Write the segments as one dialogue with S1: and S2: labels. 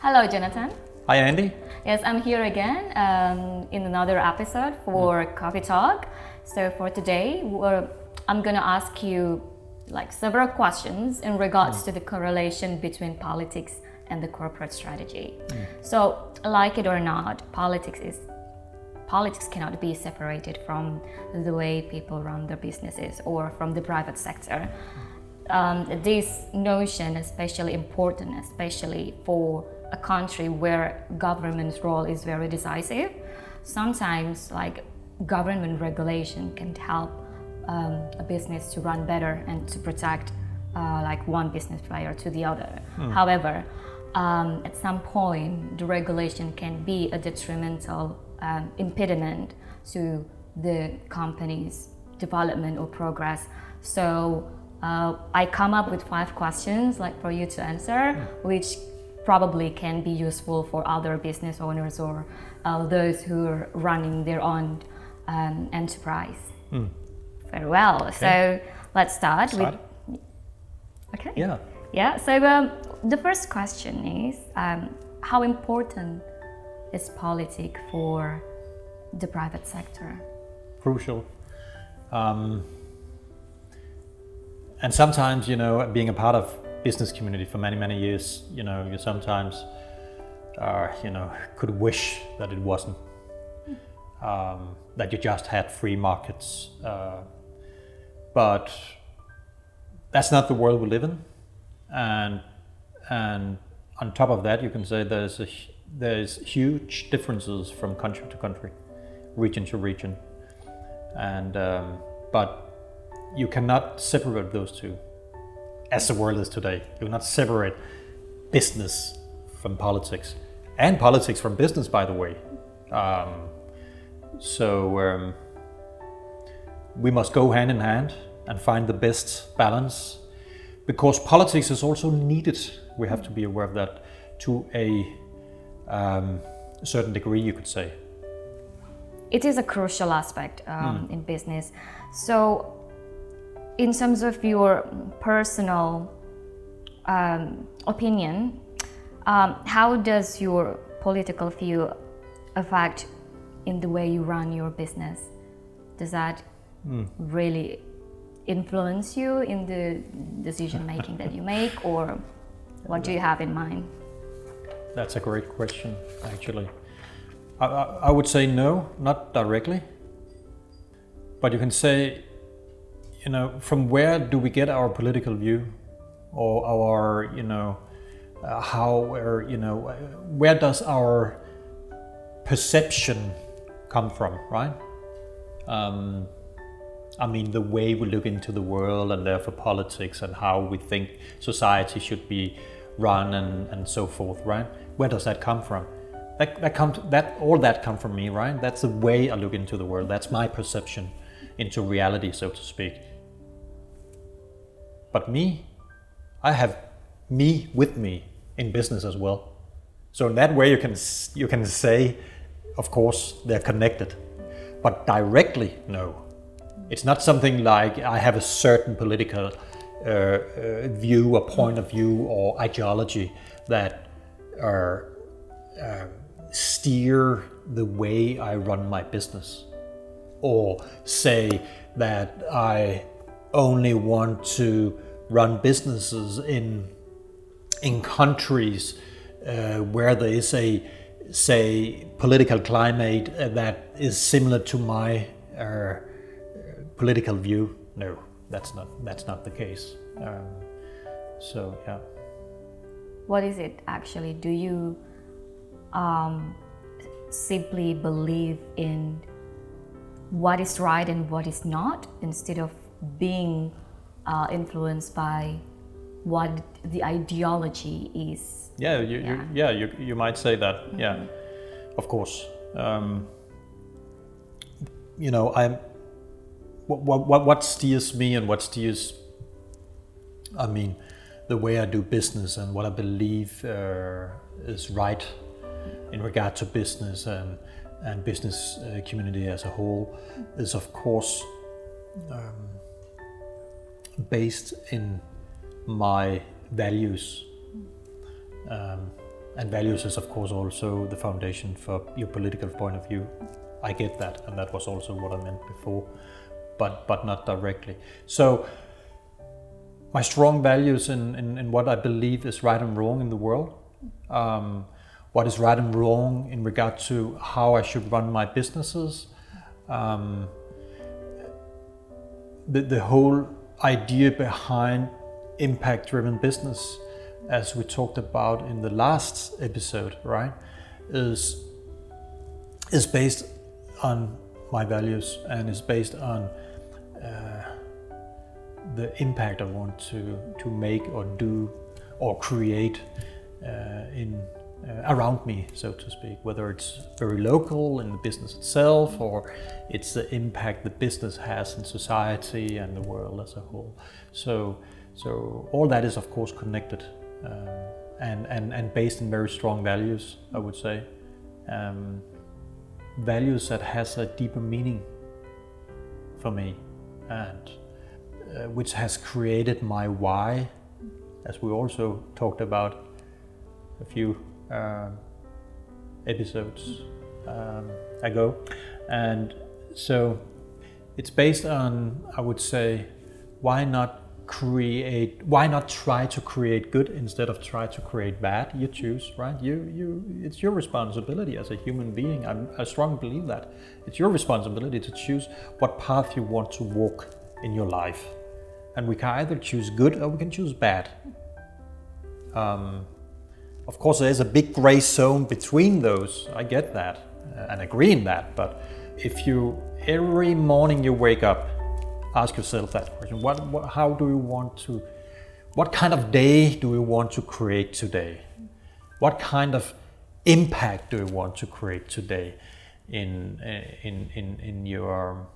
S1: Hello, Jonathan.
S2: Hi, Andy.
S1: Yes, I'm here again in another episode for Coffee Talk. So for today, I'm going to ask you several questions in regards to the correlation between politics and the corporate strategy. So, like it or not, politics cannot be separated from the way people run their businesses or from the private sector. This notion is especially important, especially for a country where government's role is very decisive. Sometimes government regulation can help a business to run better and to protect one business player to the other. However, at some point, the regulation can be a detrimental impediment to the company's development or progress. So I come up with 5 questions for you to answer, which probably can be useful for other business owners or those who are running their own enterprise. Very well. Okay. So let's start with. Okay.
S2: Yeah.
S1: Yeah. So the first question is, how important is politics for the private sector?
S2: Crucial. And sometimes, being a part of business community for many years, you sometimes, could wish that it wasn't, that you just had free markets. But that's not the world we live in. And on top of that, you can say there's huge differences from country to country, region to region. And, but you cannot separate those two. As the world is today, you cannot separate business from politics, and politics from business, by the way. So we must go hand in hand and find the best balance, because politics is also needed. We have to be aware of that to a certain degree, you could say.
S1: It is a crucial aspect in business. So, in terms of your personal opinion, how does your political view affect in the way you run your business? Does that really influence you in the decision making that you make, or what do you have in mind?
S2: That's a great question, actually. I would say no, not directly. But you can say, from where do we get our political view, or our, where does our perception come from, right? The way we look into the world, and therefore politics, and how we think society should be run, and so forth, right? Where does that come from? All that come from me, right? That's the way I look into the world. That's my perception into reality, so to speak. But I have me with me in business as well. So in that way, you can say, of course, they're connected, but directly, no. It's not something like I have a certain political view, a point of view, or ideology that steer the way I run my business, or say that I only want to run businesses in countries where there is a, say, political climate that is similar to my political view. No, that's not the case. So yeah.
S1: What is it actually? Do you simply believe in what is right and what is not, instead of being influenced by what the ideology is?
S2: You might say that. Mm-hmm. Yeah, of course. What steers me, and what steers, the way I do business, and what I believe is right in regard to business and business community as a whole, is of course based in my values. And values is of course also the foundation for your political point of view. I get that, and that was also what I meant before, but not directly. So my strong values in what I believe is right and wrong in the world, what is right and wrong in regard to how I should run my businesses, the whole idea behind impact-driven business, as we talked about in the last episode, right, is based on my values and is based on the impact I want to make or do or create in around me, so to speak, whether it's very local in the business itself or it's the impact the business has in society and the world as a whole. So all that is of course connected and based in very strong values, I would say. Values that has a deeper meaning for me, and which has created my why, as we also talked about a few episodes ago. And so it's based on, I would say, why not try to create good instead of try to create bad? You choose, right? It's your responsibility as a human being. I strongly believe that it's your responsibility to choose what path you want to walk in your life, and we can either choose good or we can choose bad. Of course, there's a big gray zone between those. I get that and agree in that. But if you every morning you wake up, ask yourself that question: how do you want to? What kind of day do you want to create today? What kind of impact do you want to create today in your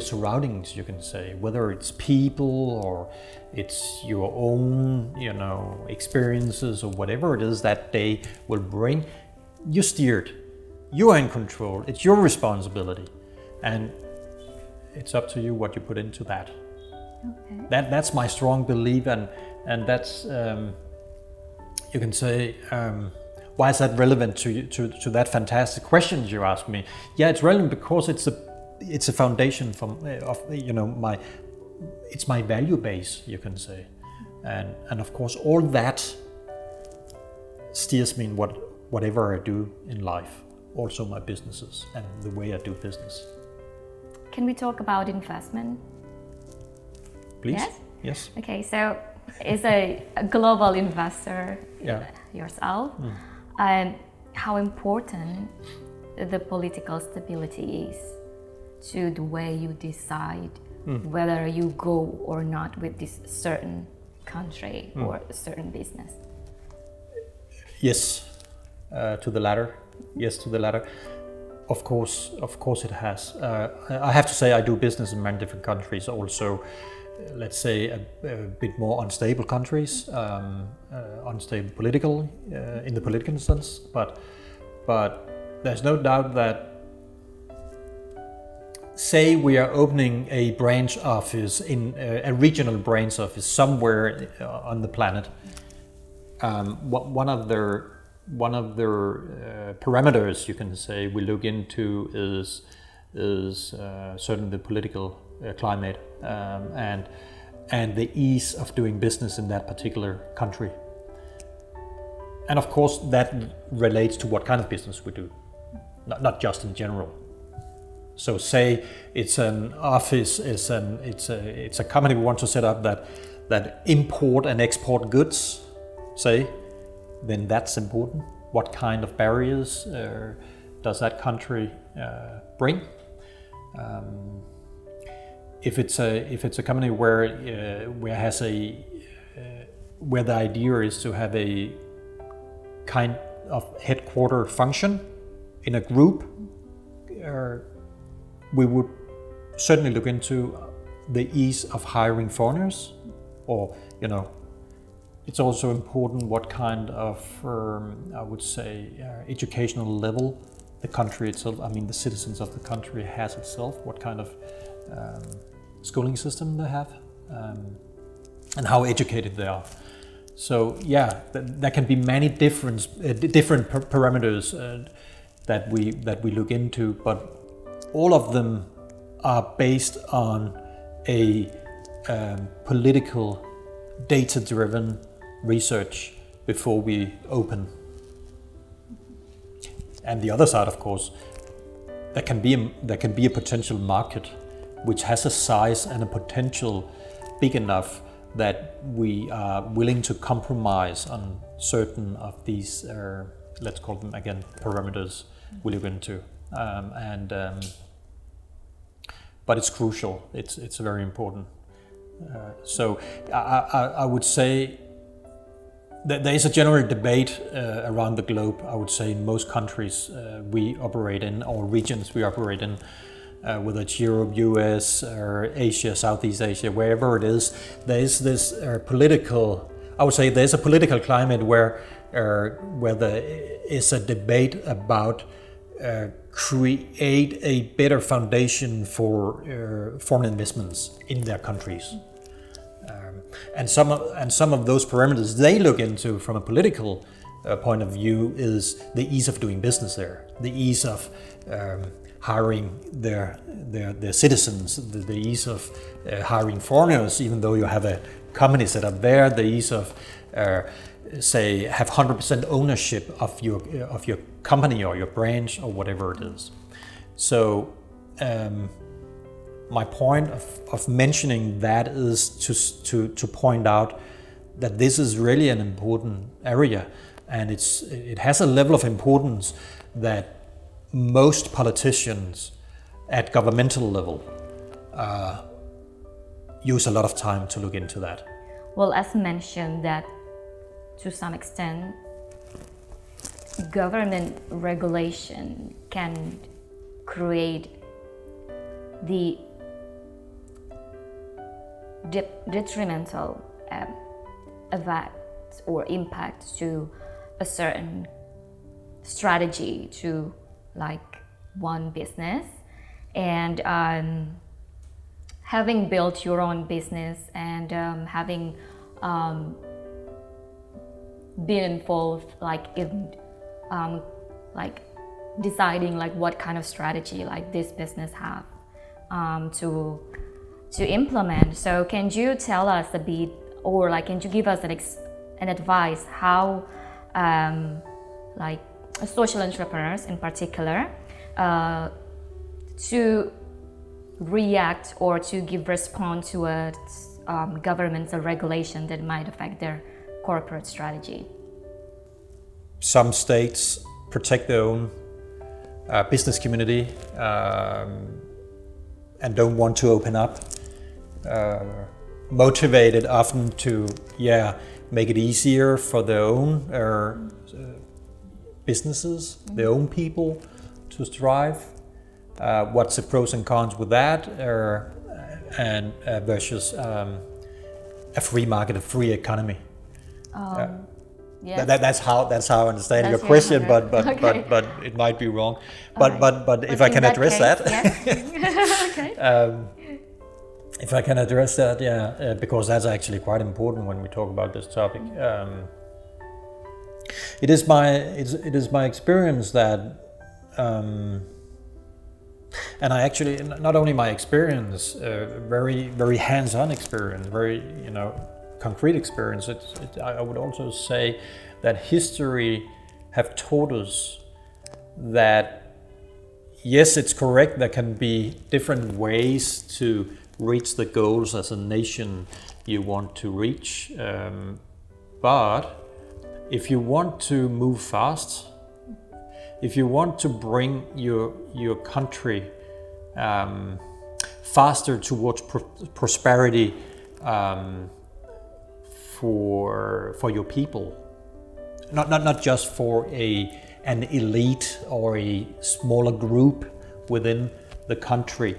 S2: surroundings? You can say, whether it's people or it's your own, experiences or whatever it is that day will bring. You steered. You are in control. It's your responsibility, and it's up to you what you put into that. Okay. That's my strong belief, and that's you can say, why is that relevant to that fantastic question you asked me? Yeah, it's relevant because it's a foundation it's my value base, you can say, and of course all that steers me in whatever I do in life, also my businesses and the way I do business.
S1: Can we talk about investment?
S2: Please.
S1: Yes. Okay, so as a global investor yourself, how important the political stability is to the way you decide whether you go or not with this certain country or a certain business?
S2: Yes, to the latter. Yes, to the latter. Of course it has. I have to say I do business in many different countries also. Let's say a bit more unstable countries, unstable political, in the political sense, but there's no doubt that, say we are opening a branch office in a regional branch office somewhere on the planet. One of the parameters, you can say, we look into is certainly the political climate and the ease of doing business in that particular country. And of course that relates to what kind of business we do, not just in general. So say it's an office, it's a company we want to set up that import and export goods, say, then that's important. What kind of barriers does that country bring? If it's a company where the idea is to have a kind of headquarter function in a group, we would certainly look into the ease of hiring foreigners, or it's also important what kind of I would say educational level the country itself, the citizens of the country has itself, what kind of schooling system they have, and how educated they are. So yeah, there can be many different parameters that we look into, but all of them are based on a political, data-driven research before we open. And the other side, of course, there can be a potential market which has a size and a potential big enough that we are willing to compromise on certain of these, let's call them again, parameters we look into. But it's crucial. It's very important. So I would say that there is a general debate around the globe. I would say in most countries we operate in, or regions we operate in, whether it's Europe, US, or Asia, Southeast Asia, wherever it is, there is this political. I would say there's a political climate where there is a debate about create a better foundation for foreign investments in their countries. And some of those parameters they look into from a political point of view is the ease of doing business there, the ease of hiring their citizens, the ease of hiring foreigners, even though you have a company set up there, the ease of say have 100% ownership of your company or your branch or whatever it is. So my point of mentioning that is to point out that this is really an important area, and it has a level of importance that most politicians at governmental level use a lot of time to look into that.
S1: Well, as mentioned, that to some extent government regulation can create the detrimental effects or impact to a certain strategy, to like one business. And having built your own business and having been involved like in like deciding like what kind of strategy like this business have to implement. So can you tell us a bit, or like can you give us an advice how like social entrepreneurs in particular to react or to give response to a governmental regulation that might affect their corporate strategy?
S2: Some states protect their own business community and don't want to open up, motivated often to make it easier for their own businesses, their own people to thrive. What's the pros and cons with that, and versus a free market, a free economy?
S1: Yeah.
S2: That's how I understand your question, but it might be wrong. But if I can address that,
S1: yes. Okay.
S2: If I can address that, because that's actually quite important when we talk about this topic. It is my experience that, and I actually not only my experience, very very hands-on experience, very concrete experience. I would also say that history have taught us that yes, it's correct. There can be different ways to reach the goals as a nation you want to reach, but if you want to move fast, if you want to bring your country faster towards prosperity for your people, not just for an elite or a smaller group within the country,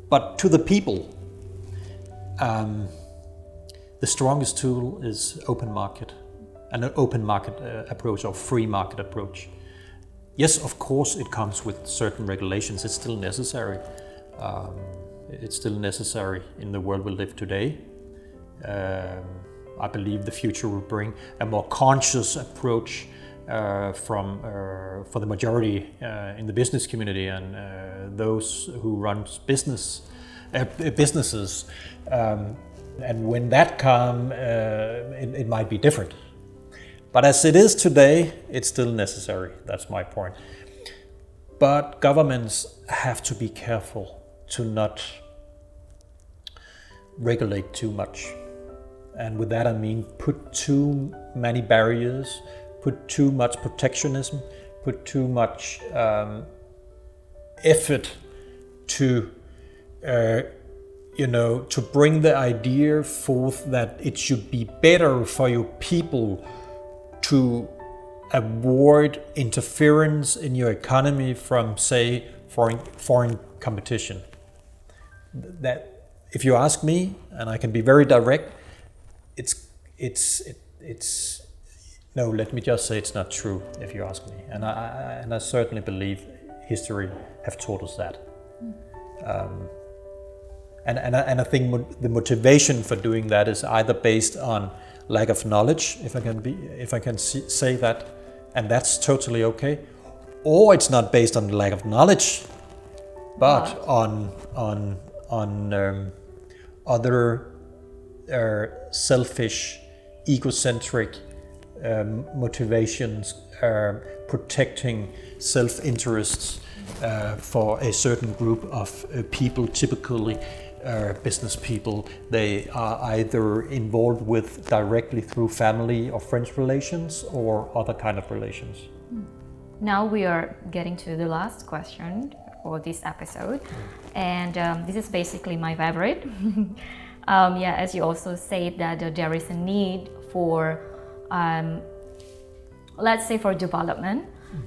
S2: but to the people, the strongest tool is open market, an open market approach or free market approach. Yes, of course, it comes with certain regulations. It's still necessary. It's still necessary in the world we live today. I believe the future will bring a more conscious approach for the majority in the business community and those who run businesses. And when that comes, it might be different. But as it is today, it's still necessary. That's my point. But governments have to be careful to not regulate too much. And with that I mean put too many barriers, put too much protectionism, put too much effort to to bring the idea forth that it should be better for your people to avoid interference in your economy from, say, foreign competition. That, if you ask me, and I can be very direct, no, let me just say it's not true, if you ask me. And I certainly believe history have taught us that. And I think the motivation for doing that is either based on lack of knowledge, if I can say that, and that's totally okay, or it's not based on lack of knowledge, but on other selfish, egocentric motivations, protecting self-interests for a certain group of people, typically business people. They are either involved with directly through family or friends relations or other kind of relations.
S1: Now we are getting to the last question for this episode, and this is basically my favorite. As you also said that there is a need for, let's say, for development,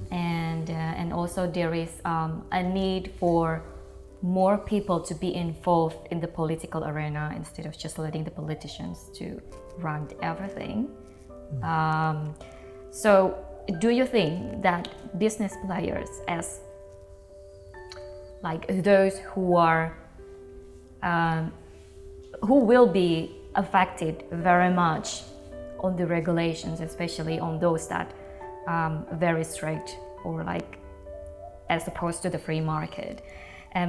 S1: and also there is a need for more people to be involved in the political arena instead of just letting the politicians to run everything. So do you think that business players, as like those who are who will be affected very much on the regulations, especially on those that very strict or like as opposed to the free market,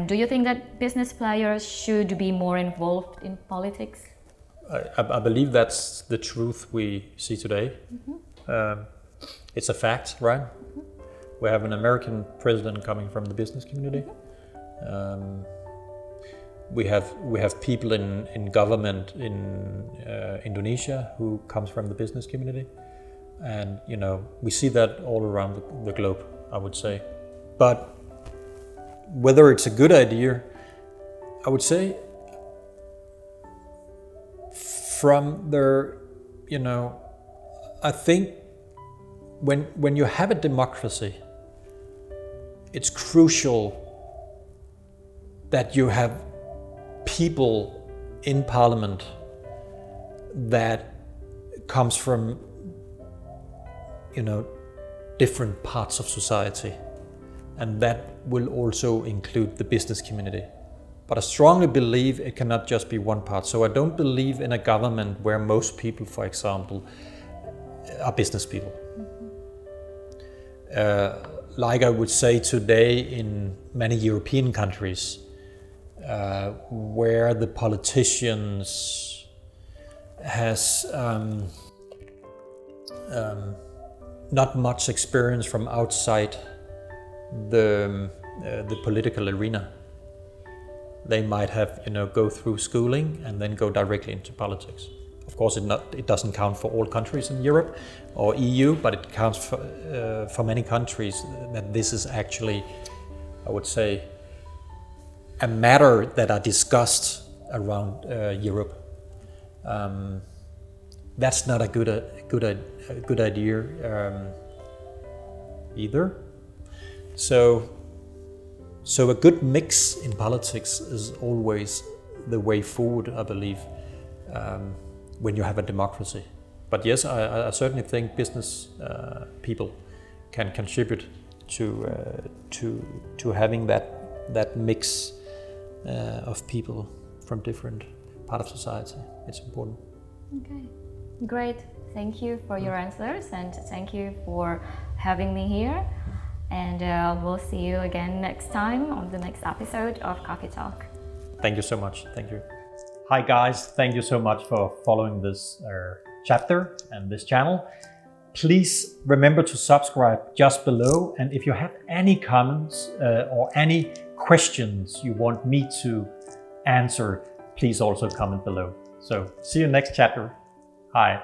S1: do you think that business players should be more involved in politics?
S2: I believe that's the truth we see today. It's a fact, right? We have an American president coming from the business community. We have people in government in Indonesia who comes from the business community, and we see that all around the globe, I would say. But whether it's a good idea, I would say from the, I think when you have a democracy, it's crucial that you have people in parliament that comes from different parts of society, and that will also include the business community. But I strongly believe it cannot just be one part. So I don't believe in a government where most people, for example, are business people. Like I would say today in many European countries, where the politicians has not much experience from outside the political arena. They might have go through schooling and then go directly into politics. Of course, it doesn't count for all countries in Europe or EU, but it counts for many countries that this is actually, I would say, a matter that are discussed around Europe. That's not a good idea either. So a good mix in politics is always the way forward, I believe, when you have a democracy. But yes, I certainly think business people can contribute to having that mix of people from different parts of society. It's important.
S1: Okay. Great. Thank you for your answers, and thank you for having me here. And we'll see you again next time on the next episode of Coffee Talk.
S2: Thank you so much. Thank you. Hi guys, thank you so much for following this chapter and this channel. Please remember to subscribe just below, and if you have any comments or any questions you want me to answer, please also comment below. So see you next chapter. Hi.